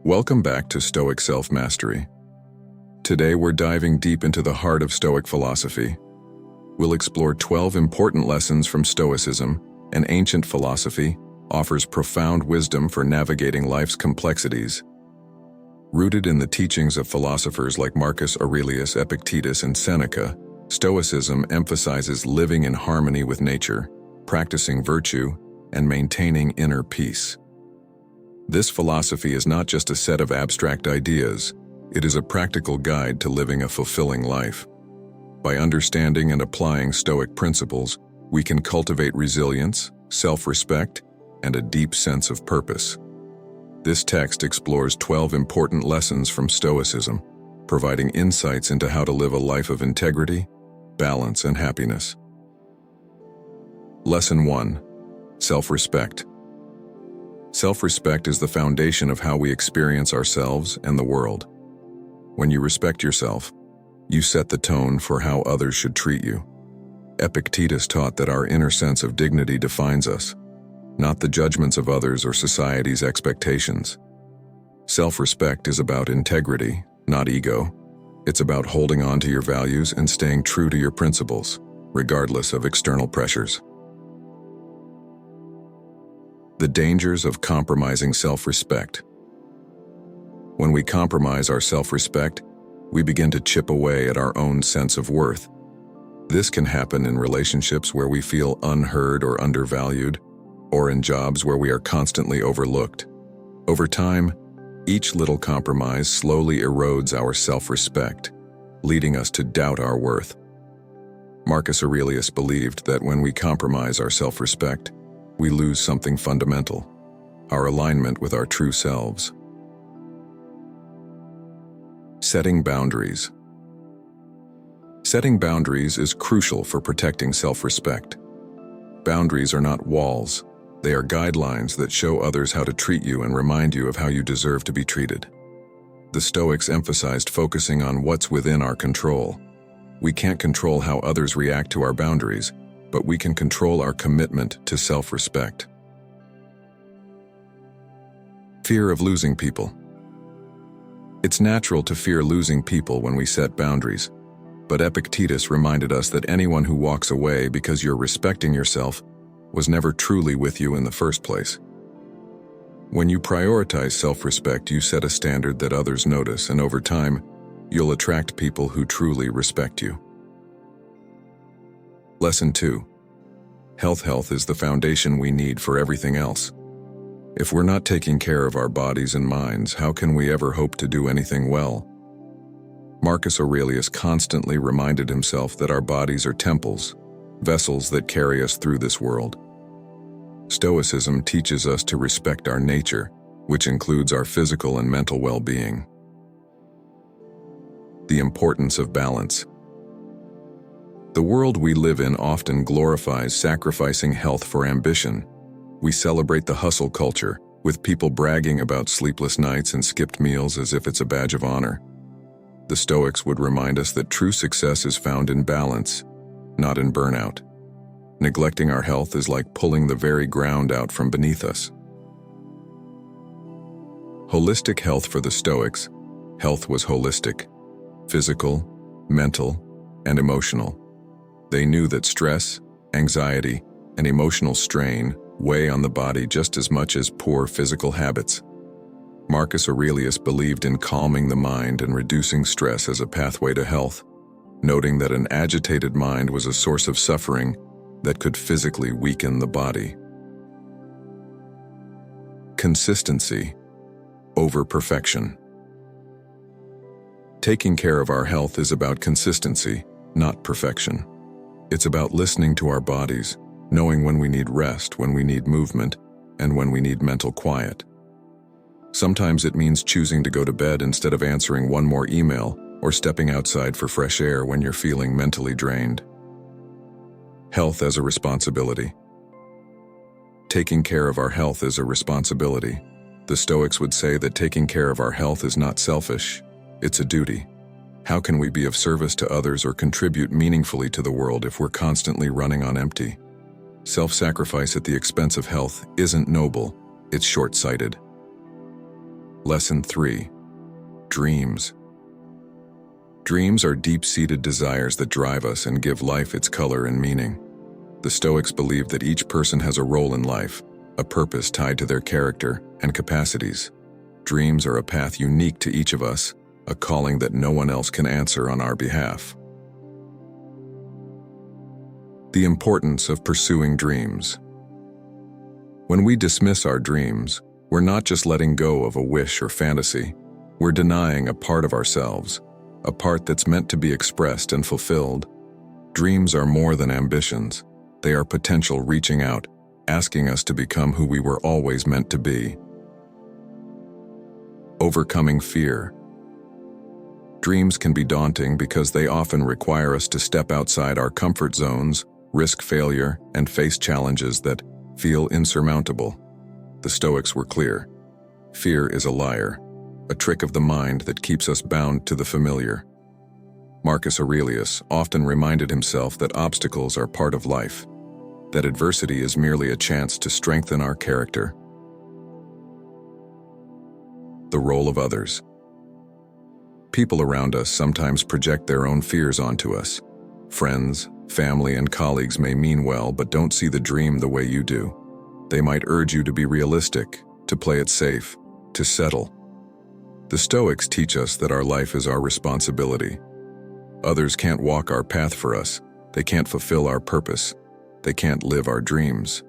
Welcome back to Stoic Self-Mastery. Today we're diving deep into the heart of Stoic philosophy. We'll explore 12 important lessons from Stoicism, an ancient philosophy, offers profound wisdom for navigating life's complexities. Rooted in the teachings of philosophers like Marcus Aurelius, Epictetus, and Seneca, Stoicism emphasizes living in harmony with nature, practicing virtue, and maintaining inner peace. This philosophy is not just a set of abstract ideas, it is a practical guide to living a fulfilling life. By understanding and applying Stoic principles, we can cultivate resilience, self-respect, and a deep sense of purpose. This text explores 12 important lessons from Stoicism, providing insights into how to live a life of integrity, balance, and happiness. Lesson 1. Self-respect. Self-respect is the foundation of how we experience ourselves and the world. When you respect yourself, you set the tone for how others should treat you. Epictetus taught that our inner sense of dignity defines us, not the judgments of others or society's expectations. Self-respect is about integrity, not ego. It's about holding on to your values and staying true to your principles, regardless of external pressures. The dangers of compromising self-respect. When we compromise our self-respect, we begin to chip away at our own sense of worth. This can happen in relationships where we feel unheard or undervalued, or in jobs where we are constantly overlooked. Over time, each little compromise slowly erodes our self-respect, leading us to doubt our worth. Marcus Aurelius believed that when we compromise our self-respect, we lose something fundamental, our alignment with our true selves. Setting boundaries. Setting boundaries is crucial for protecting self-respect. Boundaries are not walls, they are guidelines that show others how to treat you and remind you of how you deserve to be treated. The Stoics emphasized focusing on what's within our control. We can't control how others react to our boundaries, but we can control our commitment to self-respect. Fear of losing people. It's natural to fear losing people when we set boundaries, but Epictetus reminded us that anyone who walks away because you're respecting yourself was never truly with you in the first place. When you prioritize self-respect, you set a standard that others notice, and over time, you'll attract people who truly respect you. Lesson 2. Health is the foundation we need for everything else. If we're not taking care of our bodies and minds, how can we ever hope to do anything well? Marcus Aurelius constantly reminded himself that our bodies are temples, vessels that carry us through this world. Stoicism teaches us to respect our nature, which includes our physical and mental well-being. The importance of balance. The world we live in often glorifies sacrificing health for ambition. We celebrate the hustle culture, with people bragging about sleepless nights and skipped meals as if it's a badge of honor. The Stoics would remind us that true success is found in balance, not in burnout. Neglecting our health is like pulling the very ground out from beneath us. Holistic health for the Stoics. Health was holistic, physical, mental, and emotional. They knew that stress, anxiety, and emotional strain weigh on the body just as much as poor physical habits. Marcus Aurelius believed in calming the mind and reducing stress as a pathway to health, noting that an agitated mind was a source of suffering that could physically weaken the body. Consistency over perfection. Taking care of our health is about consistency, not perfection. It's about listening to our bodies, knowing when we need rest, when we need movement, and when we need mental quiet. Sometimes it means choosing to go to bed instead of answering one more email or stepping outside for fresh air when you're feeling mentally drained. Health as a responsibility. Taking care of our health is a responsibility. The Stoics would say that taking care of our health is not selfish, it's a duty. How can we be of service to others or contribute meaningfully to the world if we're constantly running on empty? Self-sacrifice at the expense of health isn't noble, it's short-sighted. Lesson 3. Dreams. Dreams are deep-seated desires that drive us and give life its color and meaning. The Stoics believe that each person has a role in life, a purpose tied to their character and capacities. Dreams are a path unique to each of us, a calling that no one else can answer on our behalf. The importance of pursuing dreams. When we dismiss our dreams, we're not just letting go of a wish or fantasy, we're denying a part of ourselves, a part that's meant to be expressed and fulfilled. Dreams are more than ambitions. They are potential reaching out, asking us to become who we were always meant to be. Overcoming fear. Dreams can be daunting because they often require us to step outside our comfort zones, risk failure, and face challenges that feel insurmountable. The Stoics were clear. Fear is a liar, a trick of the mind that keeps us bound to the familiar. Marcus Aurelius often reminded himself that obstacles are part of life, that adversity is merely a chance to strengthen our character. The role of others. People around us sometimes project their own fears onto us. Friends, family, and colleagues may mean well but don't see the dream the way you do. They might urge you to be realistic, to play it safe, to settle. The Stoics teach us that our life is our responsibility. Others can't walk our path for us. They can't fulfill our purpose. They can't live our dreams.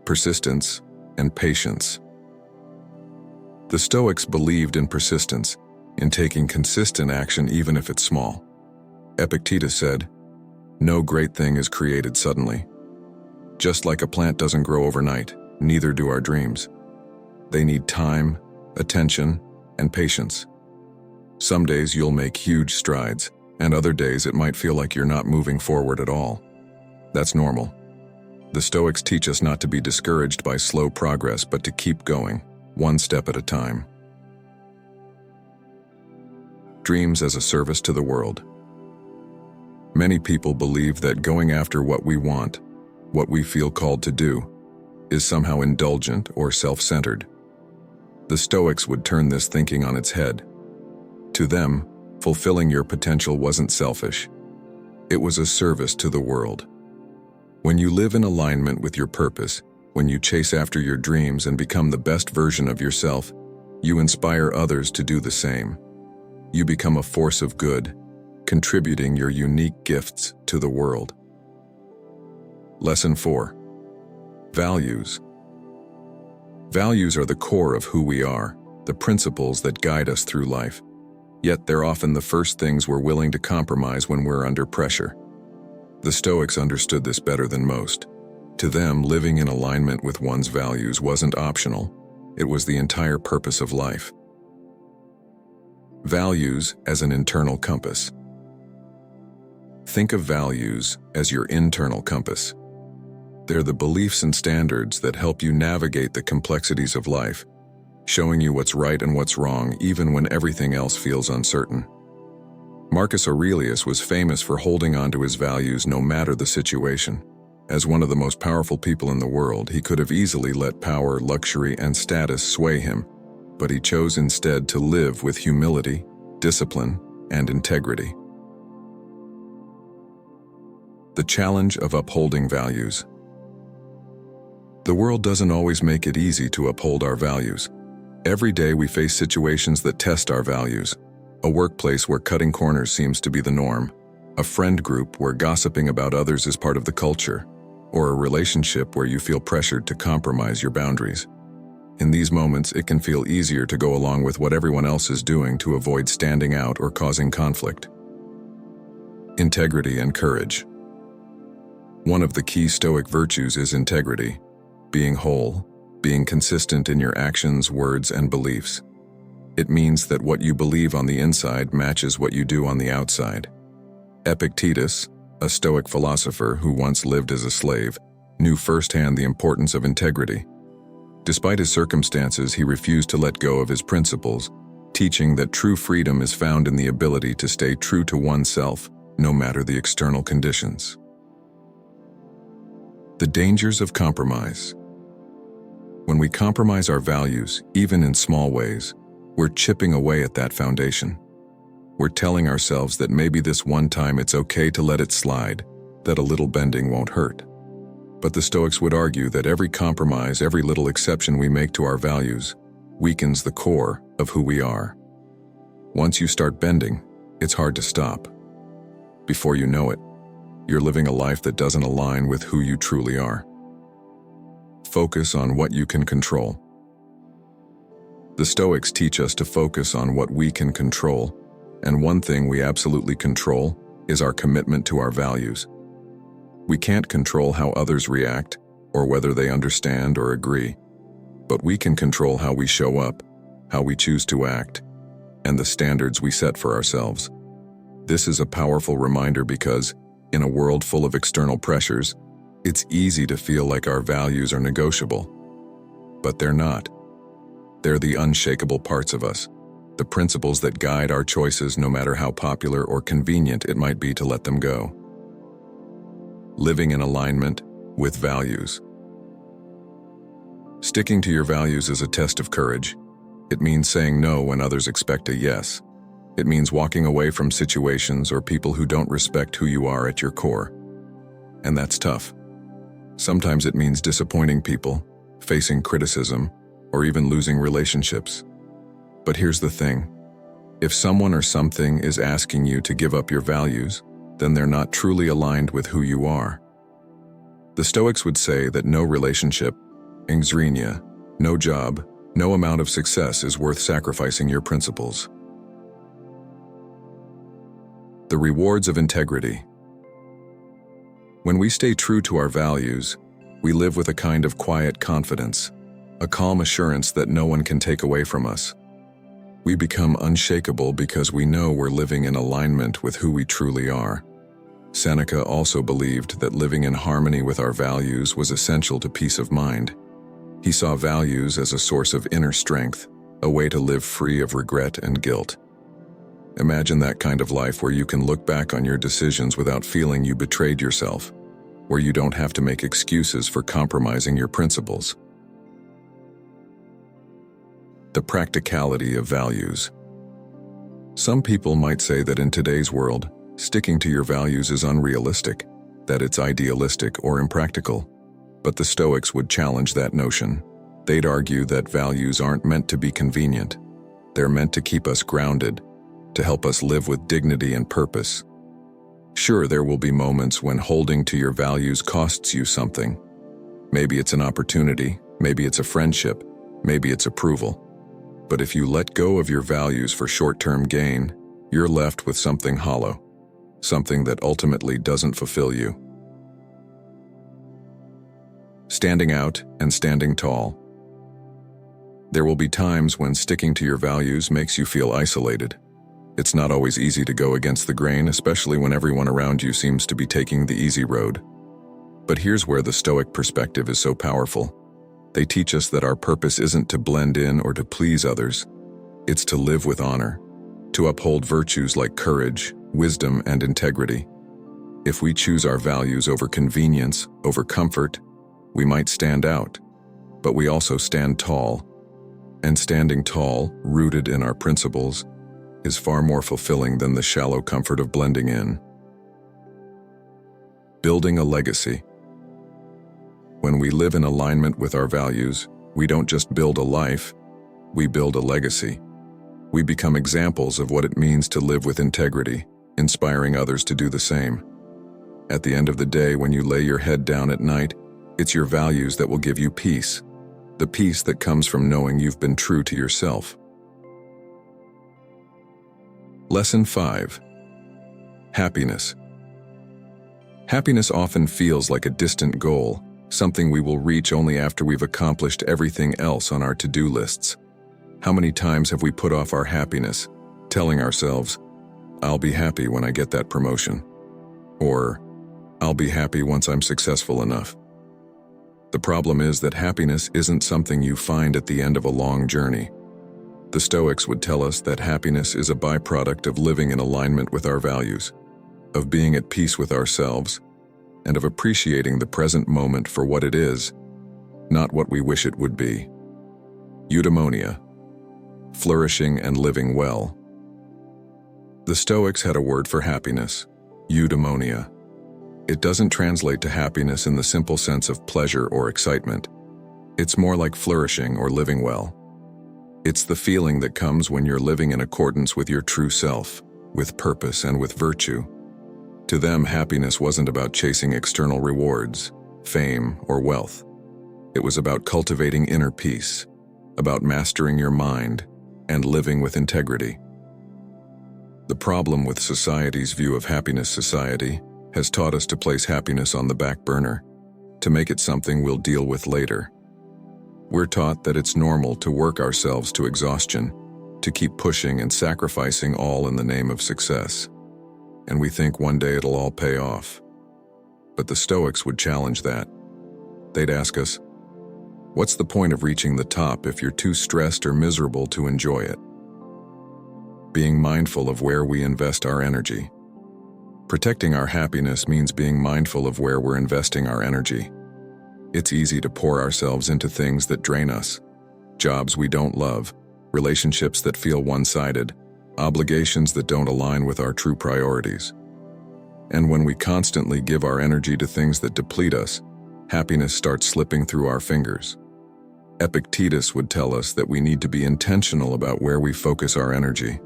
Persistence and patience. The Stoics believed in persistence, in taking consistent action even if it's small. Epictetus said, "No great thing is created suddenly. Just like a plant doesn't grow overnight, neither do our dreams. They need time, attention, and patience. Some days you'll make huge strides, and other days it might feel like you're not moving forward at all. That's normal. The Stoics teach us not to be discouraged by slow progress, but to keep going, one step at a time. Dreams as a service to the world. Many people believe that going after what we want, what we feel called to do, is somehow indulgent or self-centered. The Stoics would turn this thinking on its head. To them, fulfilling your potential wasn't selfish. It was a service to the world. When you live in alignment with your purpose, when you chase after your dreams and become the best version of yourself, you inspire others to do the same. You become a force of good, contributing your unique gifts to the world. Lesson 4. Values. Values are the core of who we are, the principles that guide us through life. Yet they're often the first things we're willing to compromise when we're under pressure. The Stoics understood this better than most. To them, living in alignment with one's values wasn't optional. It was the entire purpose of life. Values as an internal compass. Think of values as your internal compass. They're the beliefs and standards that help you navigate the complexities of life, showing you what's right and what's wrong even when everything else feels uncertain. Marcus Aurelius was famous for holding on to his values no matter the situation. As one of the most powerful people in the world, he could have easily let power, luxury, and status sway him, but he chose instead to live with humility, discipline, and integrity. The challenge of upholding values. The world doesn't always make it easy to uphold our values. Every day we face situations that test our values. A workplace where cutting corners seems to be the norm, a friend group where gossiping about others is part of the culture, or a relationship where you feel pressured to compromise your boundaries. In these moments, it can feel easier to go along with what everyone else is doing to avoid standing out or causing conflict. Integrity and courage. One of the key Stoic virtues is integrity, being whole, being consistent in your actions, words, and beliefs. It means that what you believe on the inside matches what you do on the outside. Epictetus, a Stoic philosopher who once lived as a slave, knew firsthand the importance of integrity. Despite his circumstances, he refused to let go of his principles, teaching that true freedom is found in the ability to stay true to oneself, no matter the external conditions. The dangers of compromise. When we compromise our values, even in small ways, we're chipping away at that foundation. We're telling ourselves that maybe this one time it's okay to let it slide, that a little bending won't hurt. But the Stoics would argue that every compromise, every little exception we make to our values, weakens the core of who we are. Once you start bending, it's hard to stop. Before you know it, you're living a life that doesn't align with who you truly are. Focus on what you can control. The Stoics teach us to focus on what we can control, and one thing we absolutely control is our commitment to our values. We can't control how others react or whether they understand or agree, but we can control how we show up, how we choose to act, and the standards we set for ourselves. This is a powerful reminder because, in a world full of external pressures, it's easy to feel like our values are negotiable. But they're not. They're the unshakable parts of us, the principles that guide our choices no matter how popular or convenient it might be to let them go. Living in alignment with values. Sticking to your values is a test of courage. It means saying no when others expect a yes. It means walking away from situations or people who don't respect who you are at your core. And that's tough. Sometimes it means disappointing people, facing criticism, or even losing relationships. But here's the thing. If someone or something is asking you to give up your values, then they're not truly aligned with who you are. The Stoics would say that no relationship, no job, no amount of success is worth sacrificing your principles. The rewards of integrity. When we stay true to our values, we live with a kind of quiet confidence, a calm assurance that no one can take away from us. We become unshakable because we know we're living in alignment with who we truly are. Seneca also believed that living in harmony with our values was essential to peace of mind. He saw values as a source of inner strength, a way to live free of regret and guilt. Imagine that kind of life where you can look back on your decisions without feeling you betrayed yourself, where you don't have to make excuses for compromising your principles. The practicality of values. Some people might say that in today's world, sticking to your values is unrealistic, that it's idealistic or impractical. But the Stoics would challenge that notion. They'd argue that values aren't meant to be convenient. They're meant to keep us grounded, to help us live with dignity and purpose. Sure, there will be moments when holding to your values costs you something. Maybe it's an opportunity, maybe it's a friendship, maybe it's approval. But if you let go of your values for short-term gain, you're left with something hollow, something that ultimately doesn't fulfill you. Standing out and standing tall. There will be times when sticking to your values makes you feel isolated. It's not always easy to go against the grain, especially when everyone around you seems to be taking the easy road. But here's where the Stoic perspective is so powerful. They teach us that our purpose isn't to blend in or to please others. It's to live with honor, to uphold virtues like courage, wisdom, and integrity. If we choose our values over convenience, over comfort, we might stand out, but we also stand tall. And standing tall, rooted in our principles, is far more fulfilling than the shallow comfort of blending in. Building a legacy. When we live in alignment with our values, we don't just build a life, we build a legacy. We become examples of what it means to live with integrity, inspiring others to do the same. At the end of the day, when you lay your head down at night, it's your values that will give you peace, the peace that comes from knowing you've been true to yourself. Lesson 5. Happiness. Happiness often feels like a distant goal, something we will reach only after we've accomplished everything else on our to-do lists. How many times have we put off our happiness, telling ourselves, "I'll be happy when I get that promotion," or "I'll be happy once I'm successful enough"? The problem is that happiness isn't something you find at the end of a long journey. The Stoics would tell us that happiness is a byproduct of living in alignment with our values, of being at peace with ourselves, and of appreciating the present moment for what it is. not what we wish it would be. Eudaimonia, flourishing and living well. The Stoics had a word for happiness, eudaimonia. It doesn't translate to happiness in the simple sense of pleasure or excitement. It's more like flourishing or living well. It's the feeling that comes when you're living in accordance with your true self, with purpose and with virtue. To them, happiness wasn't about chasing external rewards, fame, or wealth. It was about cultivating inner peace, about mastering your mind, and living with integrity. The problem with society's view of happiness society has taught us to place happiness on the back burner, to make it something we'll deal with later. We're taught that it's normal to work ourselves to exhaustion, to keep pushing and sacrificing all in the name of success. And we think one day it'll all pay off. But the Stoics would challenge that. They'd ask us, what's the point of reaching the top if you're too stressed or miserable to enjoy it? Being mindful of where we invest our energy. Protecting our happiness means being mindful of where we're investing our energy. It's easy to pour ourselves into things that drain us, jobs we don't love, relationships that feel one-sided, obligations that don't align with our true priorities. And when we constantly give our energy to things that deplete us, happiness starts slipping through our fingers. Epictetus would tell us that we need to be intentional about where we focus our energy.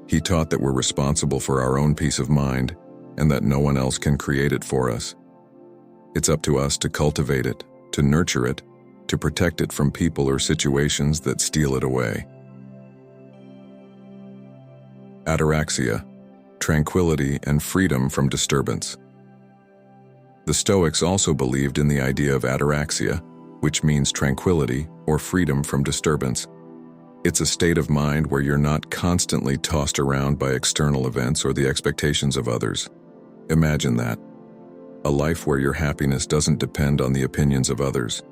He taught that we're responsible for our own peace of mind and that no one else can create it for us. It's up to us to cultivate it, to nurture it, to protect it from people or situations that steal it away. Ataraxia, tranquility and freedom from disturbance. The Stoics also believed in the idea of ataraxia, which means tranquility or freedom from disturbance. It's a state of mind where you're not constantly tossed around by external events or the expectations of others. Imagine that. A life where your happiness doesn't depend on the opinions of others,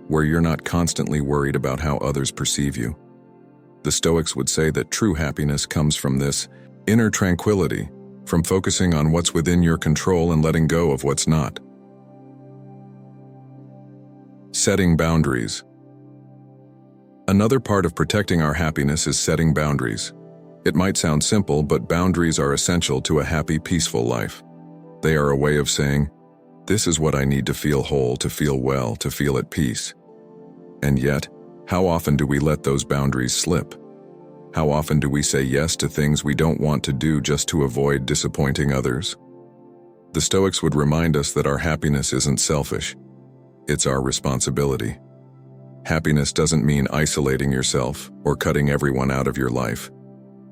where you're not constantly worried about how others perceive you. The Stoics would say that true happiness comes from this inner tranquility, from focusing on what's within your control and letting go of what's not. Setting boundaries. Another part of protecting our happiness is setting boundaries. It might sound simple, but boundaries are essential to a happy, peaceful life. They are a way of saying, this is what I need to feel whole, to feel well, to feel at peace. And yet, how often do we let those boundaries slip? How often do we say yes to things we don't want to do just to avoid disappointing others? The Stoics would remind us that our happiness isn't selfish. It's our responsibility. Happiness doesn't mean isolating yourself or cutting everyone out of your life,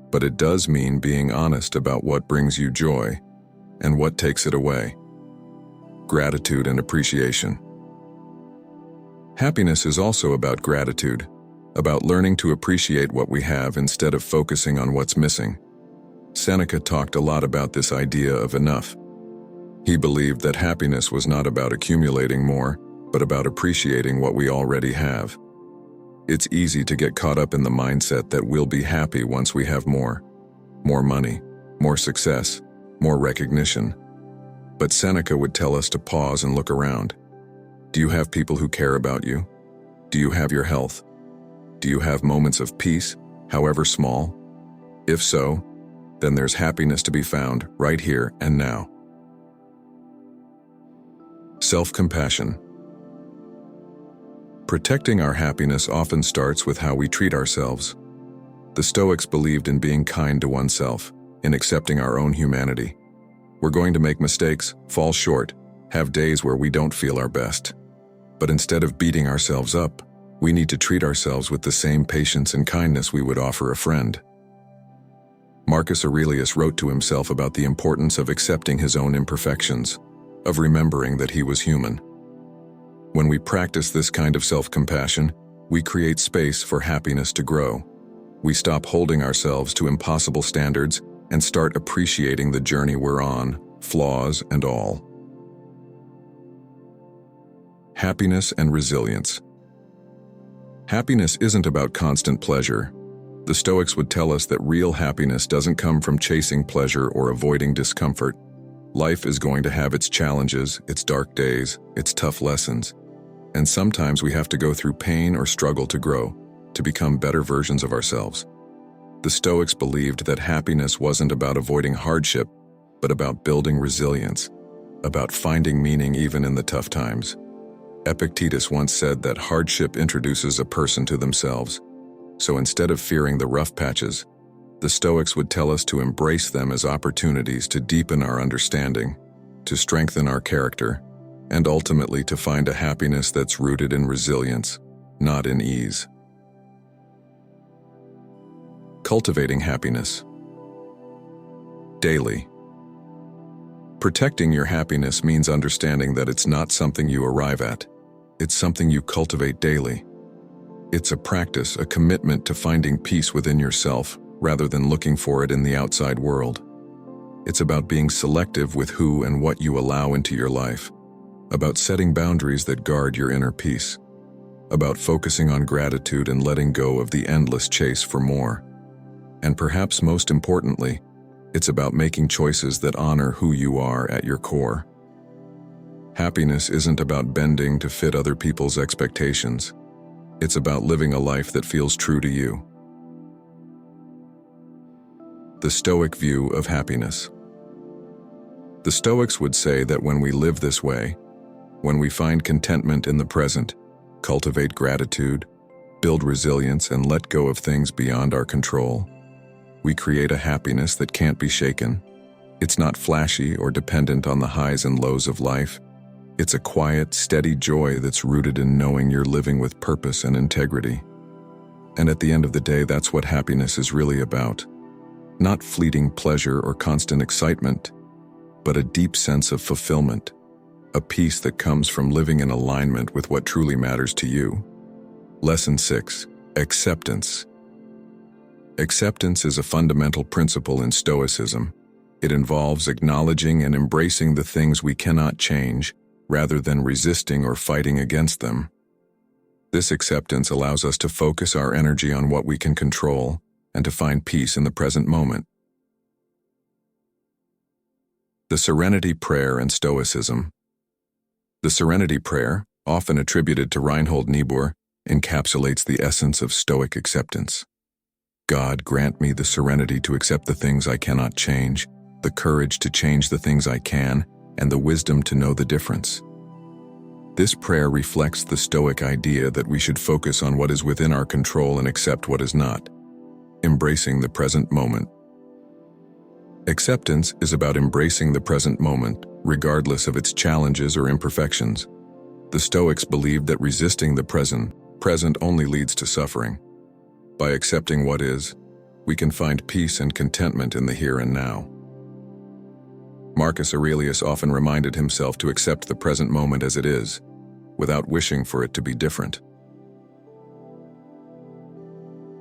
but it does mean being honest about what brings you joy and what takes it away. Gratitude and appreciation. Happiness is also about gratitude, about learning to appreciate what we have instead of focusing on what's missing. Seneca talked a lot about this idea of enough. He believed that happiness was not about accumulating more, but about appreciating what we already have. It's easy to get caught up in the mindset that we'll be happy once we have more money, more success, more recognition. But Seneca would tell us to pause and look around. Do you have people who care about you? Do you have your health? Do you have moments of peace, however small? If so, then there's happiness to be found right here and now. Self-compassion. Protecting our happiness often starts with how we treat ourselves. The Stoics believed in being kind to oneself, in accepting our own humanity. We're going to make mistakes, fall short, have days where we don't feel our best. But instead of beating ourselves up, we need to treat ourselves with the same patience and kindness we would offer a friend. Marcus Aurelius wrote to himself about the importance of accepting his own imperfections, of remembering that he was human. When we practice this kind of self-compassion, we create space for happiness to grow. We stop holding ourselves to impossible standards and start appreciating the journey we're on, flaws and all. Happiness and resilience. Happiness isn't about constant pleasure. The Stoics would tell us that real happiness doesn't come from chasing pleasure or avoiding discomfort. Life is going to have its challenges, its dark days, its tough lessons. And sometimes we have to go through pain or struggle to grow, to become better versions of ourselves. The Stoics believed that happiness wasn't about avoiding hardship, but about building resilience, about finding meaning even in the tough times. Epictetus once said that hardship introduces a person to themselves. So instead of fearing the rough patches, the Stoics would tell us to embrace them as opportunities to deepen our understanding, to strengthen our character, and ultimately to find a happiness that's rooted in resilience, not in ease. Cultivating happiness. Daily. Protecting your happiness means understanding that it's not something you arrive at. It's something you cultivate daily. It's a practice, a commitment to finding peace within yourself rather than looking for it in the outside world. It's about being selective with who and what you allow into your life, about setting boundaries that guard your inner peace, about focusing on gratitude and letting go of the endless chase for more. And perhaps most importantly, it's about making choices that honor who you are at your core. Happiness isn't about bending to fit other people's expectations. It's about living a life that feels true to you. The Stoic view of happiness. The Stoics would say that when we live this way, when we find contentment in the present, cultivate gratitude, build resilience, and let go of things beyond our control, we create a happiness that can't be shaken. It's not flashy or dependent on the highs and lows of life. It's a quiet, steady joy that's rooted in knowing you're living with purpose and integrity. And at the end of the day, that's what happiness is really about. Not fleeting pleasure or constant excitement, but a deep sense of fulfillment, a peace that comes from living in alignment with what truly matters to you. Lesson 6. Acceptance. Acceptance is a fundamental principle in Stoicism. It involves acknowledging and embracing the things we cannot change, rather than resisting or fighting against them. This acceptance allows us to focus our energy on what we can control and to find peace in the present moment. The Serenity Prayer and Stoicism. The Serenity Prayer, often attributed to Reinhold Niebuhr, encapsulates the essence of Stoic acceptance. God, grant me the serenity to accept the things I cannot change, the courage to change the things I can, and the wisdom to know the difference. This prayer reflects the Stoic idea that we should focus on what is within our control and accept what is not, embracing the present moment. Acceptance is about embracing the present moment, regardless of its challenges or imperfections. The Stoics believed that resisting the present only leads to suffering. By accepting what is, we can find peace and contentment in the here and now. Marcus Aurelius often reminded himself to accept the present moment as it is, without wishing for it to be different.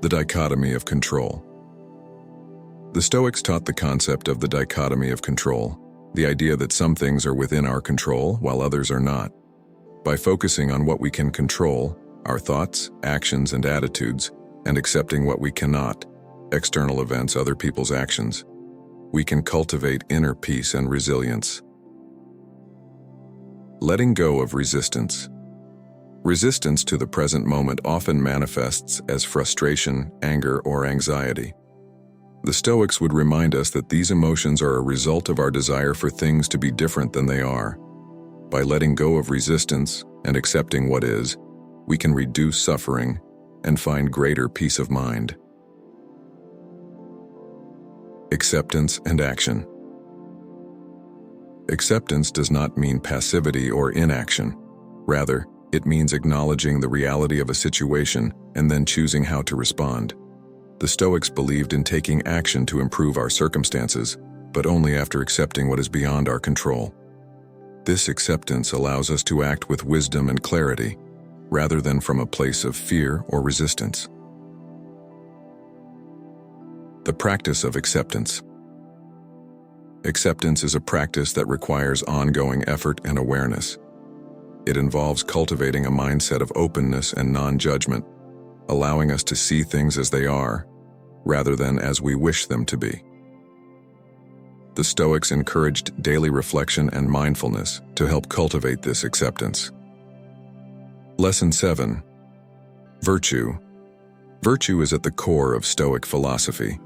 The dichotomy of control. The Stoics taught the concept of the dichotomy of control, the idea that some things are within our control while others are not. By focusing on what we can control, our thoughts, actions, and attitudes, and accepting what we cannot, external events, other people's actions, we can cultivate inner peace and resilience. Letting go of resistance. Resistance to the present moment often manifests as frustration, anger, or anxiety. The Stoics would remind us that these emotions are a result of our desire for things to be different than they are. By letting go of resistance and accepting what is, we can reduce suffering and find greater peace of mind. Acceptance and action. Acceptance does not mean passivity or inaction. Rather, it means acknowledging the reality of a situation and then choosing how to respond. The Stoics believed in taking action to improve our circumstances, but only after accepting what is beyond our control. This acceptance allows us to act with wisdom and clarity, rather than from a place of fear or resistance. The practice of acceptance. Acceptance is a practice that requires ongoing effort and awareness. It involves cultivating a mindset of openness and non-judgment, allowing us to see things as they are, rather than as we wish them to be. The Stoics encouraged daily reflection and mindfulness to help cultivate this acceptance. Lesson 7. Virtue. Virtue is at the core of Stoic philosophy.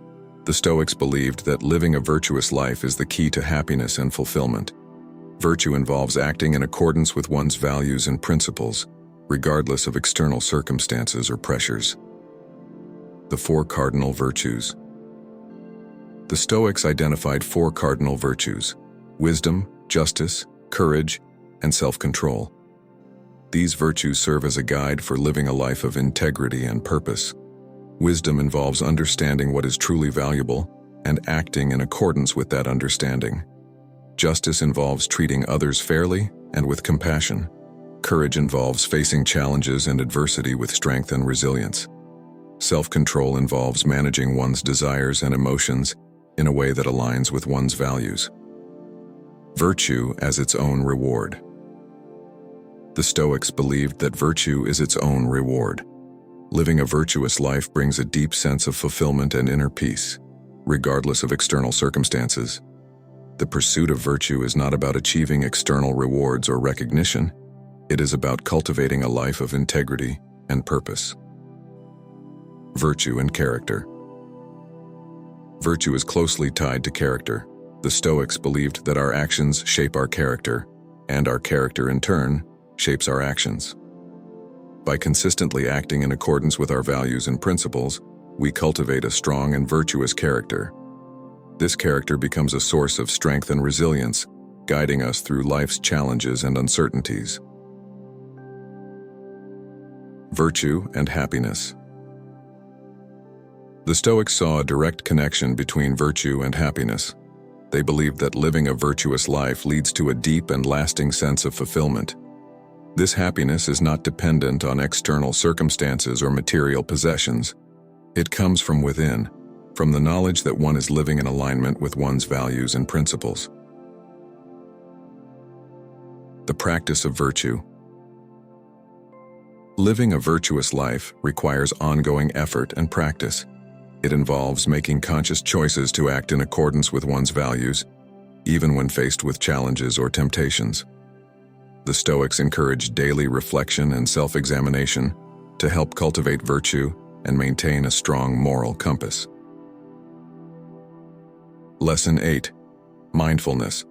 The Stoics believed that living a virtuous life is the key to happiness and fulfillment. Virtue involves acting in accordance with one's values and principles, regardless of external circumstances or pressures. The 4 cardinal virtues. The Stoics identified 4 cardinal virtues: wisdom, justice, courage, and self-control. These virtues serve as a guide for living a life of integrity and purpose. Wisdom involves understanding what is truly valuable and acting in accordance with that understanding. Justice involves treating others fairly and with compassion. Courage involves facing challenges and adversity with strength and resilience. Self-control involves managing one's desires and emotions in a way that aligns with one's values. Virtue as its own reward. The Stoics believed that virtue is its own reward. Living a virtuous life brings a deep sense of fulfillment and inner peace, regardless of external circumstances. The pursuit of virtue is not about achieving external rewards or recognition. It is about cultivating a life of integrity and purpose. Virtue and character. Virtue is closely tied to character. The Stoics believed that our actions shape our character, and our character in turn shapes our actions. By consistently acting in accordance with our values and principles, we cultivate a strong and virtuous character. This character becomes a source of strength and resilience, guiding us through life's challenges and uncertainties. Virtue and happiness. The Stoics saw a direct connection between virtue and happiness. They believed that living a virtuous life leads to a deep and lasting sense of fulfillment. This happiness is not dependent on external circumstances or material possessions. It comes from within, from the knowledge that one is living in alignment with one's values and principles. The practice of virtue. Living a virtuous life requires ongoing effort and practice. It involves making conscious choices to act in accordance with one's values, even when faced with challenges or temptations. The Stoics encouraged daily reflection and self-examination to help cultivate virtue and maintain a strong moral compass. Lesson 8. Mindfulness.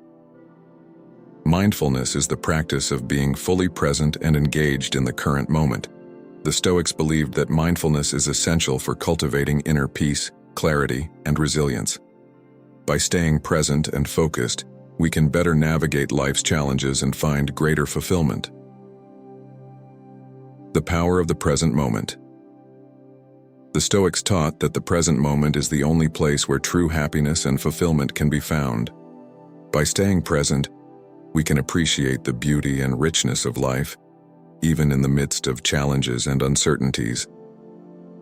Mindfulness is the practice of being fully present and engaged in the current moment. The Stoics believed that mindfulness is essential for cultivating inner peace, clarity, and resilience. By staying present and focused, we can better navigate life's challenges and find greater fulfillment. The power of the present moment. The Stoics taught that the present moment is the only place where true happiness and fulfillment can be found. By staying present, we can appreciate the beauty and richness of life, even in the midst of challenges and uncertainties.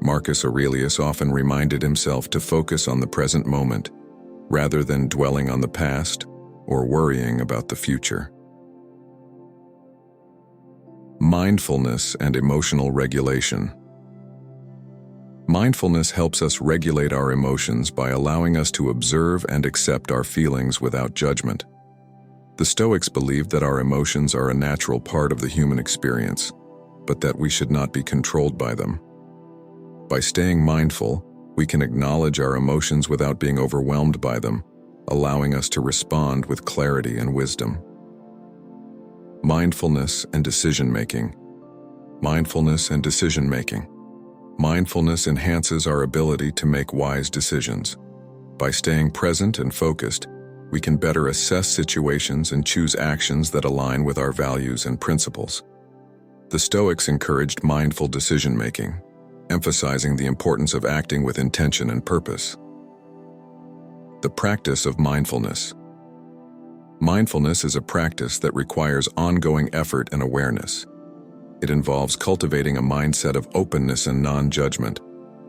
Marcus Aurelius often reminded himself to focus on the present moment, rather than dwelling on the past or worrying about the future. Mindfulness and emotional regulation. Mindfulness helps us regulate our emotions by allowing us to observe and accept our feelings without judgment. The Stoics believed that our emotions are a natural part of the human experience, but that we should not be controlled by them. By staying mindful, we can acknowledge our emotions without being overwhelmed by them, allowing us to respond with clarity and wisdom. Mindfulness and decision-making. Mindfulness and decision-making. Mindfulness enhances our ability to make wise decisions. By staying present and focused, we can better assess situations and choose actions that align with our values and principles. The Stoics encouraged mindful decision-making, emphasizing the importance of acting with intention and purpose. The practice of mindfulness. Mindfulness is a practice that requires ongoing effort and awareness. It involves cultivating a mindset of openness and non-judgment,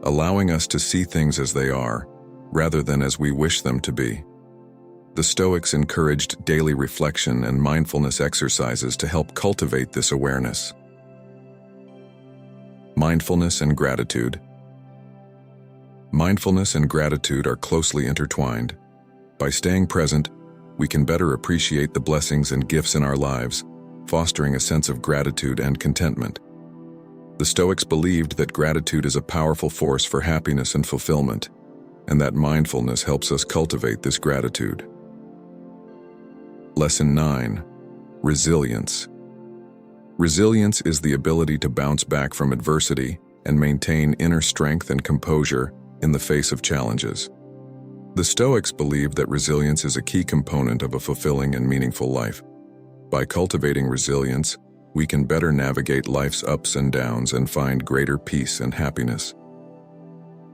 allowing us to see things as they are, rather than as we wish them to be. The Stoics encouraged daily reflection and mindfulness exercises to help cultivate this awareness. Mindfulness and gratitude. Mindfulness and gratitude are closely intertwined. By staying present, we can better appreciate the blessings and gifts in our lives, fostering a sense of gratitude and contentment. The Stoics believed that gratitude is a powerful force for happiness and fulfillment, and that mindfulness helps us cultivate this gratitude. Lesson 9. Resilience. Resilience is the ability to bounce back from adversity and maintain inner strength and composure in the face of challenges. The Stoics believed that resilience is a key component of a fulfilling and meaningful life. By cultivating resilience, we can better navigate life's ups and downs and find greater peace and happiness.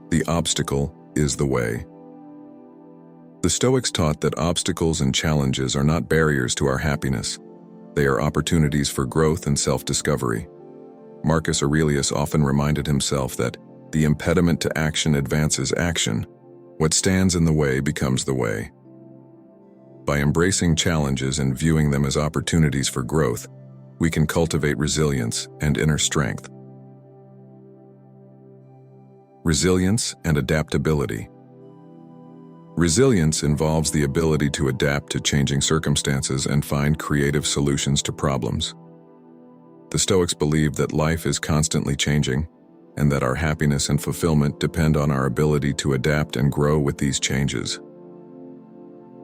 The obstacle is the way. The Stoics taught that obstacles and challenges are not barriers to our happiness. They are opportunities for growth and self-discovery. Marcus Aurelius often reminded himself that the impediment to action advances action. What stands in the way becomes the way. By embracing challenges and viewing them as opportunities for growth, we can cultivate resilience and inner strength. Resilience and adaptability. Resilience involves the ability to adapt to changing circumstances and find creative solutions to problems. The Stoics believe that life is constantly changing, and that our happiness and fulfillment depend on our ability to adapt and grow with these changes.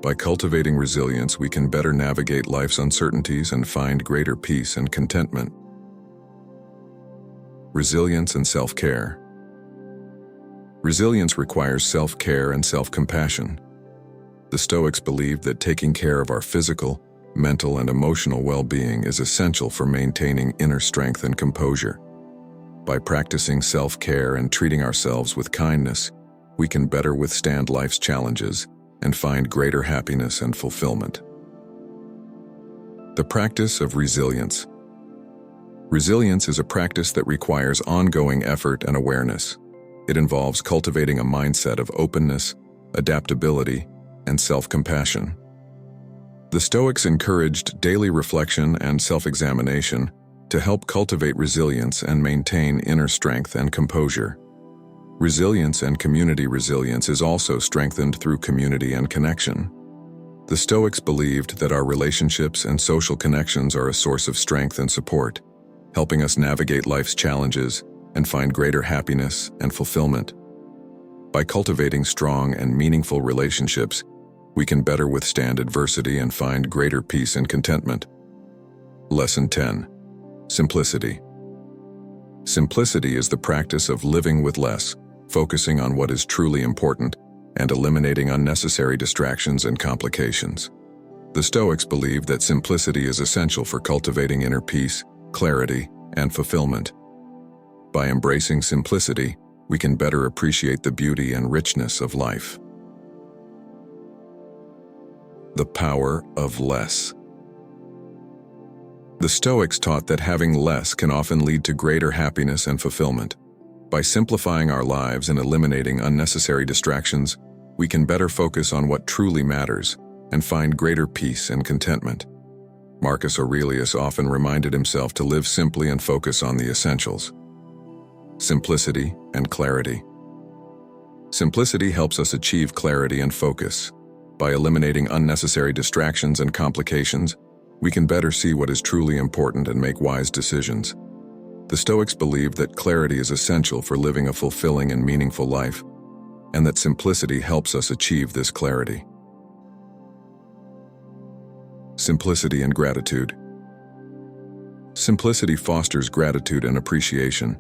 By cultivating resilience, we can better navigate life's uncertainties and find greater peace and contentment. Resilience and self-care. Resilience requires self-care and self-compassion. The Stoics believed that taking care of our physical, mental, and emotional well-being is essential for maintaining inner strength and composure. By practicing self-care and treating ourselves with kindness, we can better withstand life's challenges and find greater happiness and fulfillment. The practice of resilience. Resilience is a practice that requires ongoing effort and awareness. It involves cultivating a mindset of openness, adaptability, and self-compassion. The Stoics encouraged daily reflection and self-examination to help cultivate resilience and maintain inner strength and composure. Resilience and community resilience is also strengthened through community and connection. The Stoics believed that our relationships and social connections are a source of strength and support, helping us navigate life's challenges and find greater happiness and fulfillment. By cultivating strong and meaningful relationships, we can better withstand adversity and find greater peace and contentment. Lesson 10. Simplicity. Simplicity is the practice of living with less, focusing on what is truly important, and eliminating unnecessary distractions and complications. The Stoics believe that simplicity is essential for cultivating inner peace, clarity, and fulfillment. By embracing simplicity, we can better appreciate the beauty and richness of life. The power of less. The Stoics taught that having less can often lead to greater happiness and fulfillment. By simplifying our lives and eliminating unnecessary distractions, we can better focus on what truly matters and find greater peace and contentment. Marcus Aurelius often reminded himself to live simply and focus on the essentials. Simplicity and clarity. Simplicity helps us achieve clarity and focus. By eliminating unnecessary distractions and complications, we can better see what is truly important and make wise decisions. The Stoics believe that clarity is essential for living a fulfilling and meaningful life, and that simplicity helps us achieve this clarity. Simplicity and gratitude. Simplicity fosters gratitude and appreciation.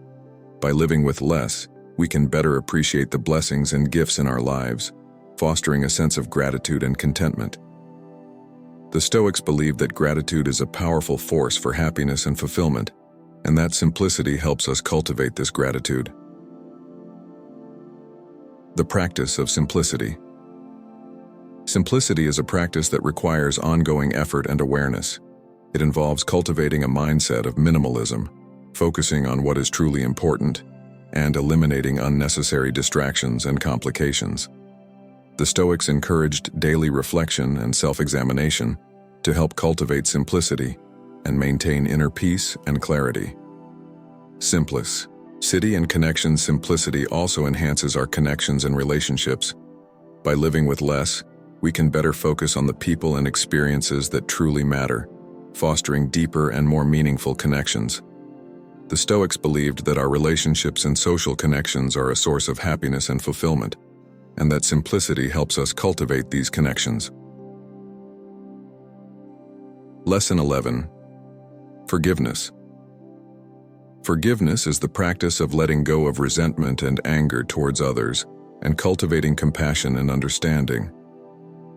By living with less, we can better appreciate the blessings and gifts in our lives, fostering a sense of gratitude and contentment. The Stoics believe that gratitude is a powerful force for happiness and fulfillment, and that simplicity helps us cultivate this gratitude. The practice of simplicity. Simplicity is a practice that requires ongoing effort and awareness. It involves cultivating a mindset of minimalism, focusing on what is truly important, and eliminating unnecessary distractions and complications. The Stoics encouraged daily reflection and self-examination to help cultivate simplicity and maintain inner peace and clarity. Simplicity and connection. Simplicity also enhances our connections and relationships. By living with less, we can better focus on the people and experiences that truly matter, fostering deeper and more meaningful connections. The Stoics believed that our relationships and social connections are a source of happiness and fulfillment, and that simplicity helps us cultivate these connections. Lesson 11. Forgiveness. Forgiveness is the practice of letting go of resentment and anger towards others and cultivating compassion and understanding.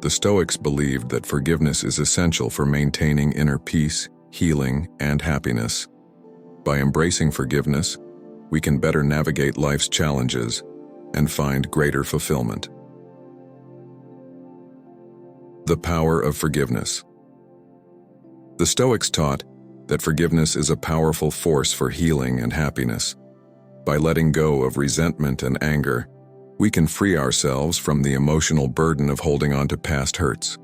The Stoics believed that forgiveness is essential for maintaining inner peace, healing, and happiness. By embracing forgiveness, we can better navigate life's challenges and find greater fulfillment. The power of forgiveness. The Stoics taught that forgiveness is a powerful force for healing and happiness. By letting go of resentment and anger, we can free ourselves from the emotional burden of holding on to past hurts.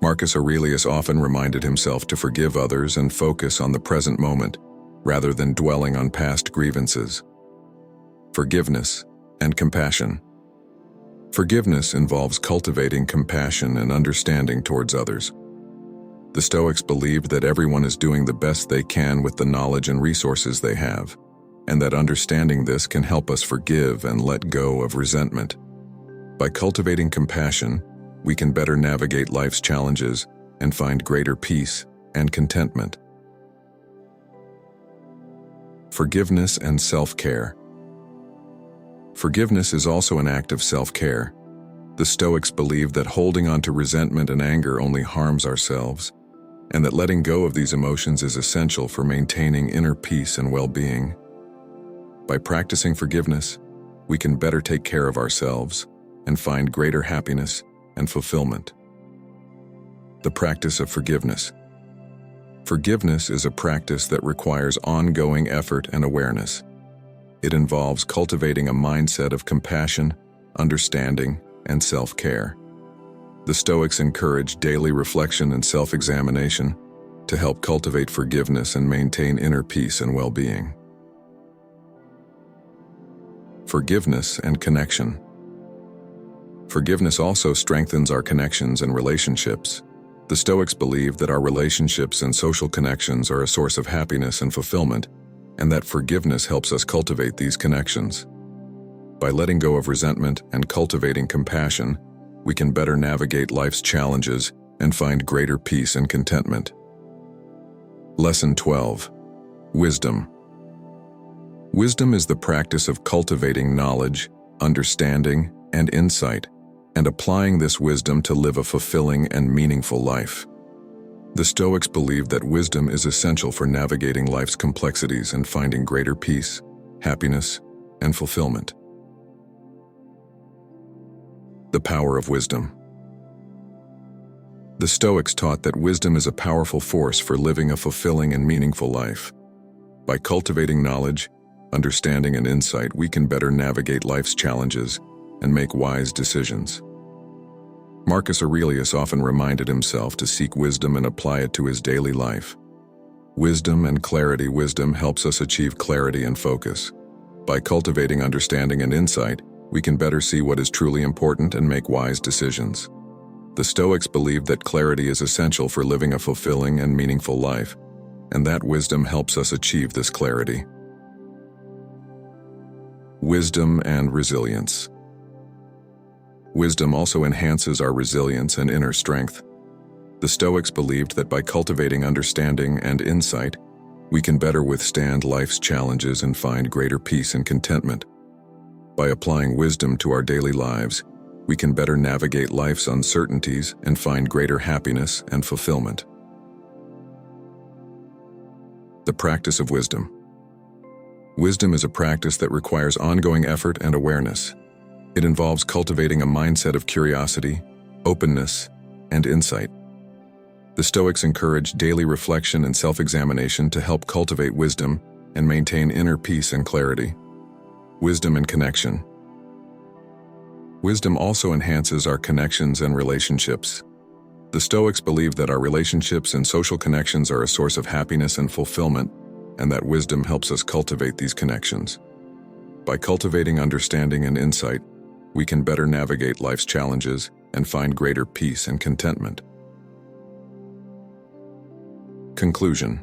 Marcus Aurelius often reminded himself to forgive others and focus on the present moment, rather than dwelling on past grievances. Forgiveness and compassion. Forgiveness involves cultivating compassion and understanding towards others. The Stoics believed that everyone is doing the best they can with the knowledge and resources they have, and that understanding this can help us forgive and let go of resentment. By cultivating compassion, we can better navigate life's challenges and find greater peace and contentment. Forgiveness and self-care. Forgiveness is also an act of self-care. The Stoics believe that holding on to resentment and anger only harms ourselves, and that letting go of these emotions is essential for maintaining inner peace and well-being. By practicing forgiveness, we can better take care of ourselves and find greater happiness and fulfillment. The practice of forgiveness. Forgiveness is a practice that requires ongoing effort and awareness. It involves cultivating a mindset of compassion, understanding, and self-care. The Stoics encourage daily reflection and self-examination to help cultivate forgiveness and maintain inner peace and well-being. Forgiveness and connection. Forgiveness also strengthens our connections and relationships. The Stoics believe that our relationships and social connections are a source of happiness and fulfillment, and that forgiveness helps us cultivate these connections. By letting go of resentment and cultivating compassion, we can better navigate life's challenges and find greater peace and contentment. Lesson 12. Wisdom. Wisdom is the practice of cultivating knowledge, understanding, and insight, and applying this wisdom to live a fulfilling and meaningful life. The Stoics believe that wisdom is essential for navigating life's complexities and finding greater peace, happiness, and fulfillment. The power of wisdom. The Stoics taught that wisdom is a powerful force for living a fulfilling and meaningful life. By cultivating knowledge, understanding, and insight, we can better navigate life's challenges and make wise decisions. Marcus Aurelius often reminded himself to seek wisdom and apply it to his daily life. Wisdom and clarity. Wisdom helps us achieve clarity and focus. By cultivating understanding and insight, we can better see what is truly important and make wise decisions. The Stoics believe that clarity is essential for living a fulfilling and meaningful life, and that wisdom helps us achieve this clarity. Wisdom and resilience. Wisdom also enhances our resilience and inner strength. The Stoics believed that by cultivating understanding and insight, we can better withstand life's challenges and find greater peace and contentment. By applying wisdom to our daily lives, we can better navigate life's uncertainties and find greater happiness and fulfillment. The practice of wisdom. Wisdom is a practice that requires ongoing effort and awareness. It involves cultivating a mindset of curiosity, openness, and insight. The Stoics encourage daily reflection and self-examination to help cultivate wisdom and maintain inner peace and clarity. Wisdom and connection. Wisdom also enhances our connections and relationships. The Stoics believe that our relationships and social connections are a source of happiness and fulfillment, and that wisdom helps us cultivate these connections. By cultivating understanding and insight, we can better navigate life's challenges and find greater peace and contentment. Conclusion.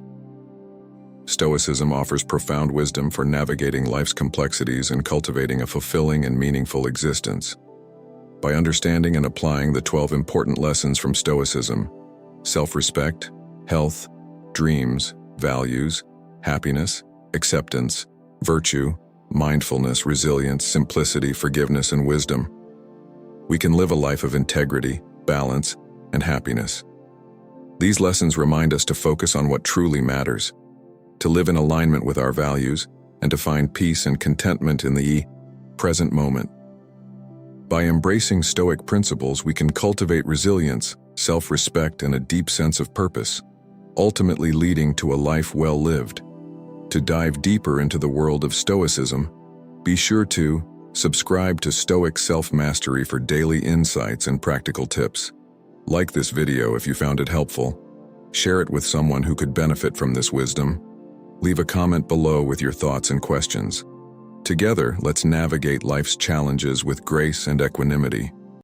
Stoicism offers profound wisdom for navigating life's complexities and cultivating a fulfilling and meaningful existence. By understanding and applying the 12 important lessons from Stoicism, self-respect, health, dreams, values, happiness, acceptance, virtue, mindfulness, resilience, simplicity, forgiveness, and wisdom, we can live a life of integrity, balance, and happiness. These lessons remind us to focus on what truly matters, to live in alignment with our values, and to find peace and contentment in the present moment. By embracing Stoic principles, we can cultivate resilience, self-respect, and a deep sense of purpose, ultimately leading to a life well lived. To dive deeper into the world of Stoicism, be sure to subscribe to Stoic Self-Mastery for daily insights and practical tips. Like this video if you found it helpful. Share it with someone who could benefit from this wisdom. Leave a comment below with your thoughts and questions. Together, let's navigate life's challenges with grace and equanimity.